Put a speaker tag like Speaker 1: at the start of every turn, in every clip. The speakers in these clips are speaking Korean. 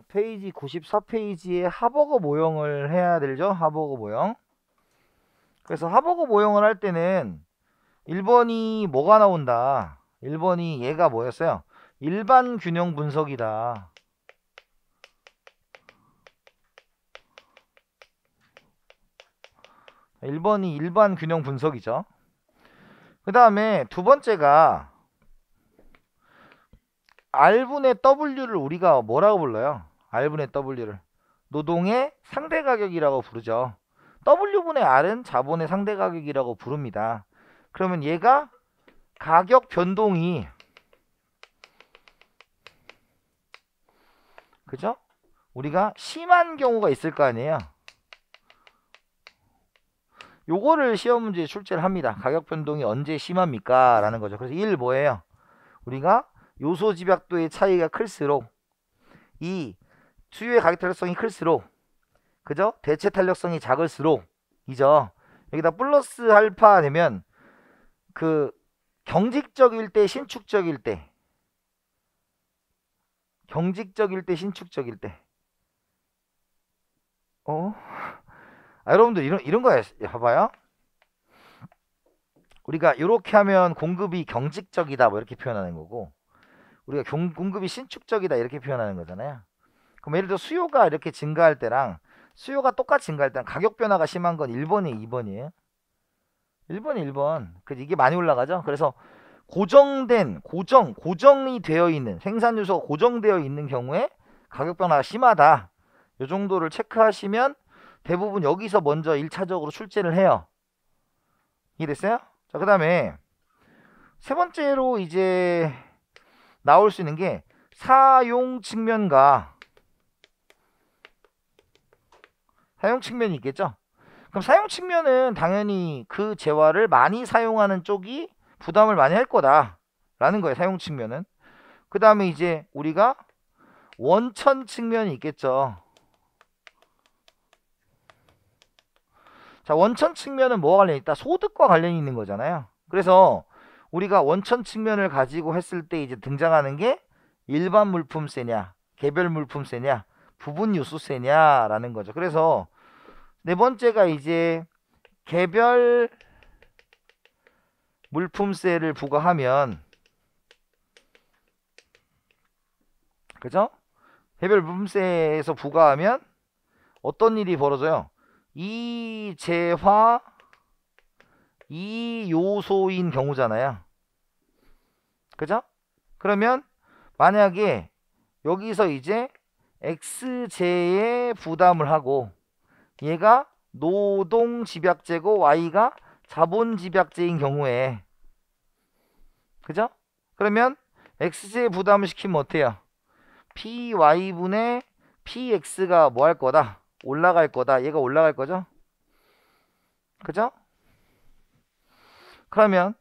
Speaker 1: 페이지 94페이지에 하버거 모형을 해야 되죠. 하버거 모형. 그래서 하버거 모형을 할 때는 1번이 뭐가 나온다. 1번이 얘가 뭐였어요? 일반 균형 분석이다. (1번이) 일반 균형 분석이죠. 그 다음에 두 번째가 R분의 W를 우리가 뭐라고 불러요? R분의 W를 노동의 상대 가격이라고 부르죠. W분의 R은 자본의 상대 가격이라고 부릅니다. 그러면 얘가 가격 변동이 그죠? 우리가 심한 경우가 있을 거 아니에요. 요거를 시험 문제에 출제를 합니다. 가격 변동이 언제 심합니까? 라는 거죠. 그래서 1 뭐예요? 우리가 요소 집약도의 차이가 클수록 2 수요의 가격 탄력성이 클수록 그죠? 대체 탄력성이 작을수록 이죠. 여기다 플러스 알파 되면 그 경직적일 때 신축적일 때 경직적일 때 신축적일 때 여러분들 이런 거 봐봐요. 우리가 이렇게 하면 공급이 경직적이다 뭐 이렇게 표현하는 거고 우리가 공급이 신축적이다 이렇게 표현하는 거잖아요. 그럼 예를 들어 수요가 이렇게 증가할 때랑 수요가 똑같이 증가할 때랑 가격 변화가 심한 건 1번이 2번이에요. 1번이 1번. 이게 많이 올라가죠. 그래서 고정이 되어 있는 생산 요소가 고정되어 있는 경우에 가격 변화가 심하다. 이 정도를 체크하시면 대부분 여기서 먼저 1차적으로 출제를 해요. 이해됐어요? 자, 그 다음에 세 번째로 이제 나올 수 있는 게 사용 측면과 사용 측면이 있겠죠. 그럼 사용 측면은 당연히 그 재화를 많이 사용하는 쪽이 부담을 많이 할 거다 라는 거예요. 사용 측면은. 그 다음에 이제 우리가 원천 측면이 있겠죠. 자, 원천 측면은 뭐와 관련이 있다? 소득과 관련이 있는 거잖아요. 그래서 우리가 원천 측면을 가지고 했을 때 이제 등장하는 게 일반 물품세냐, 개별 물품세냐, 부분 요소세냐 라는 거죠. 그래서 네 번째가 이제 개별 물품세를 부과하면 그죠? 개별 물품세에서 부과하면 어떤 일이 벌어져요? 이 재화 이 요소인 경우잖아요. 그죠? 그러면 만약에 여기서 이제 X제에 부담을 하고 얘가 노동 집약제고 Y가 자본 집약제인 경우에 그죠? 그러면 X제에 부담을 시키면 어때요? PY분의 PX가 뭐 할 거다? 올라갈 거다. 얘가 올라갈 거죠? 그죠? 그러면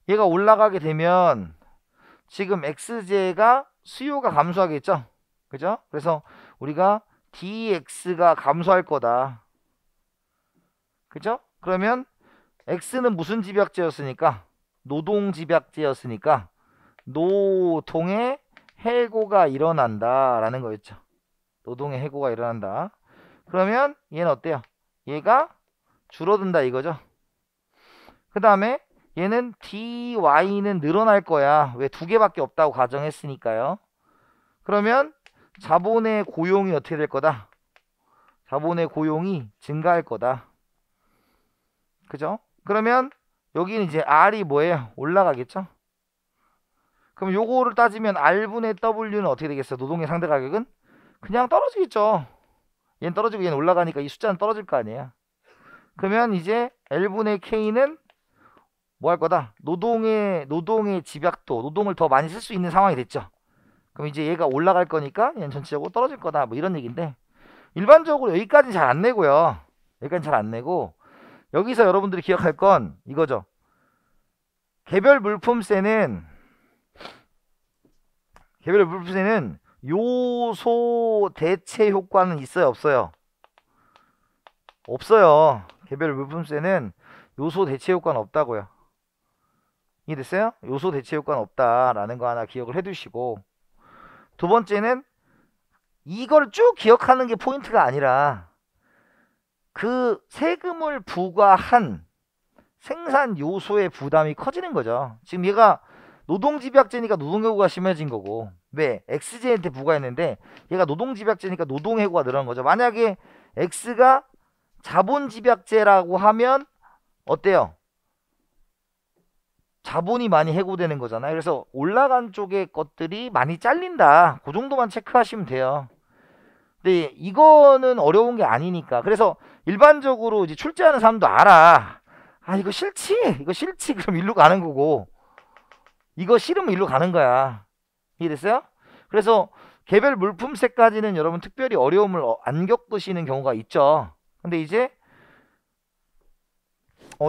Speaker 1: 얘가 올라가게 되면 지금 X제가 수요가 감소하겠죠? 그죠? 그래서 우리가 DX가 감소할 거다. 그죠? 그러면 X는 무슨 집약제였으니까? 노동 집약제였으니까 노동의 해고가 일어난다 라는 거였죠. 노동의 해고가 일어난다. 그러면 얘는 어때요? 얘가 줄어든다 이거죠. 그 다음에 얘는 DY는 늘어날 거야. 왜? 두 개밖에 없다고 가정했으니까요. 그러면 자본의 고용이 어떻게 될 거다? 자본의 고용이 증가할 거다. 그죠? 그러면 여기는 이제 R이 뭐예요? 올라가겠죠? 그럼 요거를 따지면 R분의 W는 어떻게 되겠어요? 노동의 상대 가격은? 그냥 떨어지겠죠. 얘는 떨어지고 얘는 올라가니까 이 숫자는 떨어질 거 아니에요. 그러면 이제 L분의 K는 뭐 할 거다? 노동의 집약도, 노동을 더 많이 쓸 수 있는 상황이 됐죠. 그럼 이제 얘가 올라갈 거니까 얘는 전체적으로 떨어질 거다. 뭐 이런 얘기인데 일반적으로 여기까지는 잘 안 내고요. 여기까지는 잘 안 내고 여기서 여러분들이 기억할 건 이거죠. 개별 물품세는 요소 대체 효과는 있어요, 없어요? 없어요. 개별 물품세는 요소 대체 효과는 없다고요. 이해됐어요? 요소 대체 효과는 없다라는 거 하나 기억을 해두시고 두 번째는 이걸 쭉 기억하는 게 포인트가 아니라 그 세금을 부과한 생산 요소의 부담이 커지는 거죠. 지금 얘가 노동집약제니까 노동해고가 심해진 거고, 왜? XJ한테 부과했는데 얘가 노동집약제니까 노동해고가 늘어난 거죠. 만약에 X가 자본집약제라고 하면 어때요? 자본이 많이 해고되는 거잖아요. 그래서 올라간 쪽의 것들이 많이 잘린다. 그 정도만 체크하시면 돼요. 근데 이거는 어려운 게 아니니까. 그래서 일반적으로 이제 출제하는 사람도 알아. 아, 이거 싫지? 이거 싫지? 그럼 일로 가는 거고. 이거 싫으면 일로 가는 거야. 이해됐어요? 그래서 개별 물품세까지는 여러분 특별히 어려움을 안 겪으시는 경우가 있죠. 근데 이제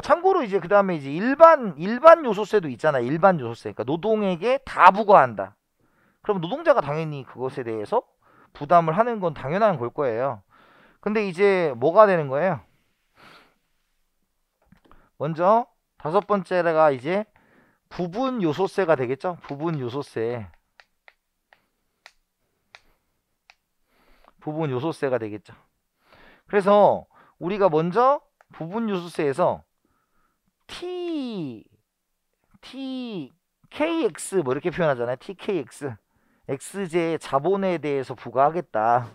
Speaker 1: 참고로 이제 그 다음에 이제 일반 요소세도 있잖아. 일반 요소세. 그러니까 노동에게 다 부과한다. 그럼 노동자가 당연히 그것에 대해서 부담을 하는 건 당연한 걸 거예요. 근데 이제 뭐가 되는 거예요? 먼저 다섯 번째가 이제 부분 요소세가 되겠죠. 부분 요소세. 부분 요소세가 되겠죠. 그래서 우리가 먼저 부분 요소세에서 KX 뭐 이렇게 표현하잖아요. TKX. X제의 자본에 대해서 부과하겠다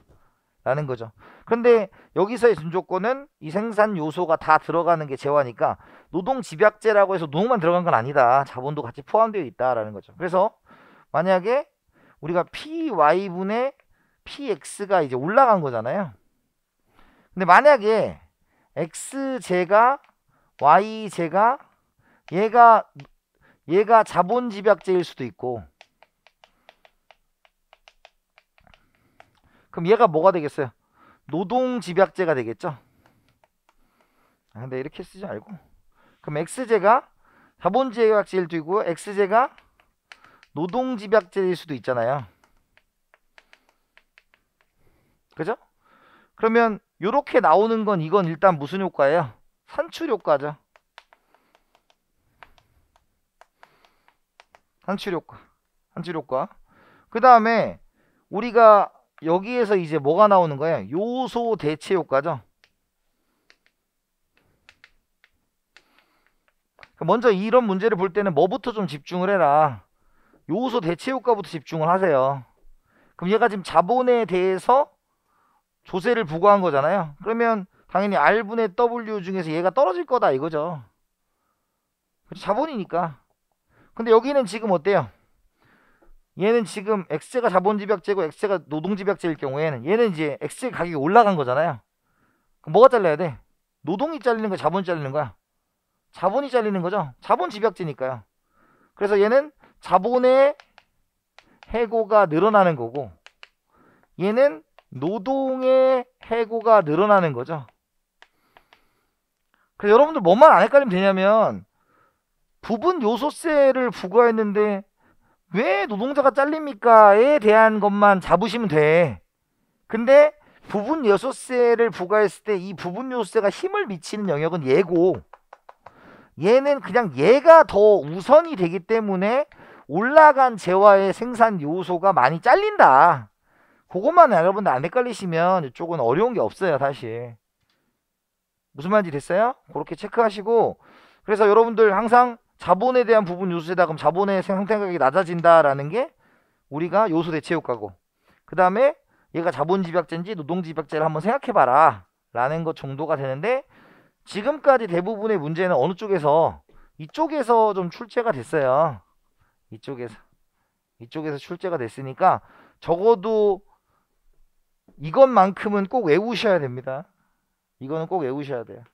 Speaker 1: 라는 거죠. 근데 여기서의 준조건은 이 생산 요소가 다 들어가는 게 재화니까 노동집약제라고 해서 노동만 들어간 건 아니다. 자본도 같이 포함되어 있다라는 거죠. 그래서 만약에 우리가 PY분의 PX가 이제 올라간 거잖아요. 근데 만약에 X제가 Y제가 얘가 자본집약제일 수도 있고, 그럼 얘가 뭐가 되겠어요? 노동집약제가 되겠죠. 근데 이렇게 쓰지 말고, 그럼 X제가 자본집약제일 수도 있고 X제가 노동집약제일 수도 있잖아요. 그죠? 그러면 요렇게 나오는 건 이건 일단 무슨 효과예요? 산출효과죠. 산출효과. 그 다음에 우리가 여기에서 이제 뭐가 나오는 거예요? 요소 대체 효과죠. 먼저 이런 문제를 볼 때는 뭐부터 좀 집중을 해라. 요소 대체 효과부터 집중을 하세요. 그럼 얘가 지금 자본에 대해서 조세를 부과한 거잖아요. 그러면 당연히 R분의 W 중에서 얘가 떨어질 거다 이거죠. 자본이니까. 근데 여기는 지금 어때요? 얘는 지금 X가 자본집약제고 X가 노동집약제일 경우에는 얘는 이제 X의 가격이 올라간 거잖아요. 그럼 뭐가 잘려야 돼? 노동이 잘리는 거야? 자본이 잘리는 거야? 자본이 잘리는 거죠. 자본집약제니까요. 그래서 얘는 자본의 해고가 늘어나는 거고, 얘는 노동의 해고가 늘어나는 거죠. 그래서 여러분들 뭐만 안 헷갈리면 되냐면, 부분 요소세를 부과했는데 왜 노동자가 잘립니까에 대한 것만 잡으시면 돼. 근데 부분 요소세를 부과했을 때 이 부분 요소세가 힘을 미치는 영역은 얘고, 얘는 그냥 얘가 더 우선이 되기 때문에 올라간 재화의 생산 요소가 많이 잘린다. 그것만 여러분들 안 헷갈리시면 이쪽은 어려운 게 없어요. 사실 무슨 말인지 됐어요? 그렇게 체크하시고, 그래서 여러분들 항상 자본에 대한 부분 요소세다 그럼 자본의 생산 가격이 낮아진다라는 게 우리가 요소 대체 효과고, 그 다음에 얘가 자본집약제인지 노동집약제를 한번 생각해봐라 라는 것 정도가 되는데, 지금까지 대부분의 문제는 어느 쪽에서 이쪽에서 좀 출제가 됐어요. 이쪽에서 출제가 됐으니까 적어도 이것만큼은 꼭 외우셔야 됩니다. 이거는 꼭 외우셔야 돼요.